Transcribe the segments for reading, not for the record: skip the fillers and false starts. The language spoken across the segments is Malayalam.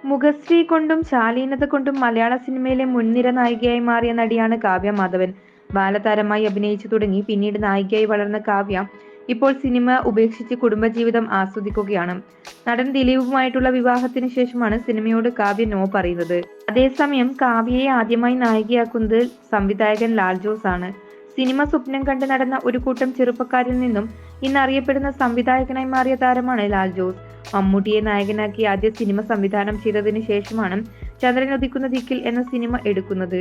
മുഖശ്രീ കൊണ്ടും ശാലീനത കൊണ്ടും മലയാള സിനിമയിലെ മുൻനിര നായികയായി മാറിയ നടിയാണ് കാവ്യ മാധവൻ. ബാലതാരമായി അഭിനയിച്ചു തുടങ്ങി പിന്നീട് നായികയായി വളർന്ന കാവ്യ ഇപ്പോൾ സിനിമ ഉപേക്ഷിച്ച് കുടുംബജീവിതം ആസ്വദിക്കുകയാണ്. നടൻ ദിലീപുമായിട്ടുള്ള വിവാഹത്തിന് ശേഷമാണ് സിനിമയോട് കാവ്യ നോ പറയുന്നത്. അതേസമയം കാവ്യയെ ആദ്യമായി നായികയാക്കുന്നത് സംവിധായകൻ ലാൽ ജോസ് ആണ്. സിനിമ സ്വപ്നം കണ്ട് നടന്ന ഒരു കൂട്ടം ചെറുപ്പക്കാരിൽ നിന്നും ഇന്ന് അറിയപ്പെടുന്ന സംവിധായകനായി മാറിയ താരമാണ് ലാൽ ജോസ്. മമ്മൂട്ടിയെ നായകനാക്കി ആദ്യ സിനിമ സംവിധാനം ചെയ്തതിനു ശേഷമാണ് ചന്ദ്രൻ ഉദിക്കുന്ന ദിക്കിൽ എന്ന സിനിമ എടുക്കുന്നത്.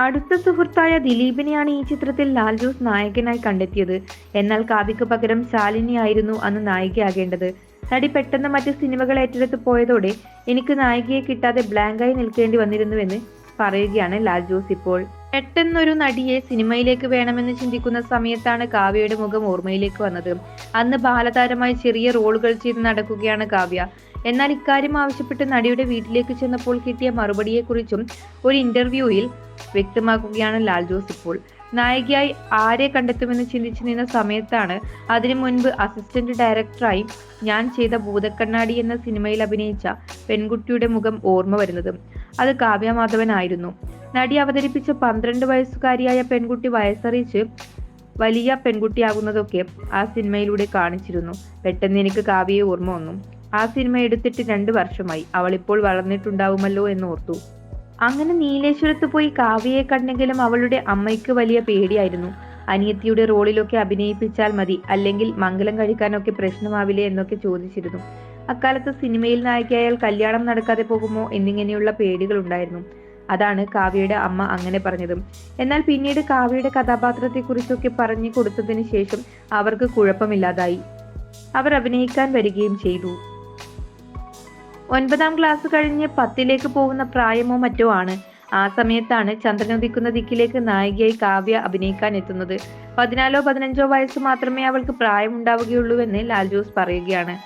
അടുത്ത സുഹൃത്തായ ദിലീപിനെയാണ് ഈ ചിത്രത്തിൽ ലാൽ ജോസ് നായകനായി കണ്ടെത്തിയത്. എന്നാൽ കാവ്യക്ക് പകരം ശാലിനിയായിരുന്നു അന്ന് നായികയാകേണ്ടത്. നടി പെട്ടെന്ന് മറ്റ് സിനിമകൾ ഏറ്റെടുത്ത് പോയതോടെ എനിക്ക് നായികയെ കിട്ടാതെ ബ്ലാങ്കായി നിൽക്കേണ്ടി വന്നിരുന്നുവെന്ന് പറയുകയാണ് ലാൽ ജോസ് ഇപ്പോൾ. പെട്ടെന്നൊരു നടിയെ സിനിമയിലേക്ക് വേണമെന്ന് ചിന്തിക്കുന്ന സമയത്താണ് കാവ്യയുടെ മുഖം ഓർമ്മയിലേക്ക് വന്നത്. അന്ന് ബാലതാരമായി ചെറിയ റോളുകൾ ചെയ്ത് നടക്കുകയാണ് കാവ്യ. എന്നാൽ ഇക്കാര്യം ആവശ്യപ്പെട്ട് നടിയുടെ വീട്ടിലേക്ക് ചെന്നപ്പോൾ കിട്ടിയ മറുപടിയെക്കുറിച്ചും ഒരു ഇന്റർവ്യൂവിൽ വ്യക്തമാക്കുകയാണ് ലാൽ ജോസ് ഇപ്പോൾ. നായികയായി ആരെ കണ്ടെത്തുമെന്ന് ചിന്തിച്ചു നിന്ന സമയത്താണ് അതിനു മുൻപ് അസിസ്റ്റന്റ് ഡയറക്ടറായി ഞാൻ ചെയ്ത ഭൂതക്കണ്ണാടി എന്ന സിനിമയിൽ അഭിനയിച്ച പെൺകുട്ടിയുടെ മുഖം ഓർമ്മ വരുന്നത്. അത് കാവ്യ മാധവനായിരുന്നു. നടി അവതരിപ്പിച്ച 12 വയസ്സുകാരിയായ പെൺകുട്ടി വയസ്സറിയിച്ച് വലിയ പെൺകുട്ടിയാകുന്നതൊക്കെ ആ സിനിമയിലൂടെ കാണിച്ചിരുന്നു. പെട്ടെന്ന് എനിക്ക് കാവ്യയെ ഓർമ്മ വന്നു. ആ സിനിമ എടുത്തിട്ട് 2 വർഷമായി. അവളിപ്പോൾ വളർന്നിട്ടുണ്ടാവുമല്ലോ എന്ന് ഓർത്തു. അങ്ങനെ നീലേശ്വരത്ത് പോയി കാവ്യയെ കണ്ടെങ്കിലും അവളുടെ അമ്മയ്ക്ക് വലിയ പേടിയായിരുന്നു. അനിയത്തിയുടെ റോളിലൊക്കെ അഭിനയിപ്പിച്ചാൽ മതി, അല്ലെങ്കിൽ മംഗലം കഴിക്കാനൊക്കെ പ്രശ്നമാവില്ലേ എന്നൊക്കെ ചോദിച്ചിരുന്നു. അക്കാലത്ത് സിനിമയിൽ നായികയായാൽ കല്യാണം നടക്കാതെ പോകുമോ എന്നിങ്ങനെയുള്ള പേടികൾ ഉണ്ടായിരുന്നു. അതാണ് കാവ്യയുടെ അമ്മ അങ്ങനെ പറഞ്ഞത്. എന്നാൽ പിന്നീട് കാവ്യയുടെ കഥാപാത്രത്തെക്കുറിച്ചൊക്കെ പറഞ്ഞു കൊടുത്തതിന് ശേഷം അവർക്ക് കുഴപ്പമില്ലാതായി. അവർ അഭിനയിക്കാൻ വരികയും ചെയ്തു. 9ാം ക്ലാസ് കഴിഞ്ഞ് 10ലേക്ക് പോകുന്ന പ്രായമോ മറ്റോ ആണ്. ആ സമയത്താണ് ചന്ദ്രനുദിക്കുന്ന ദിക്കിലേക്ക് നായികയായി കാവ്യ അഭിനയിക്കാൻ എത്തുന്നത്. 14-15 വയസ്സ് മാത്രമേ അവൾക്ക് പ്രായമുണ്ടാവുകയുള്ളൂവെന്ന് ലാൽ ജോസ് പറയുകയാണ്.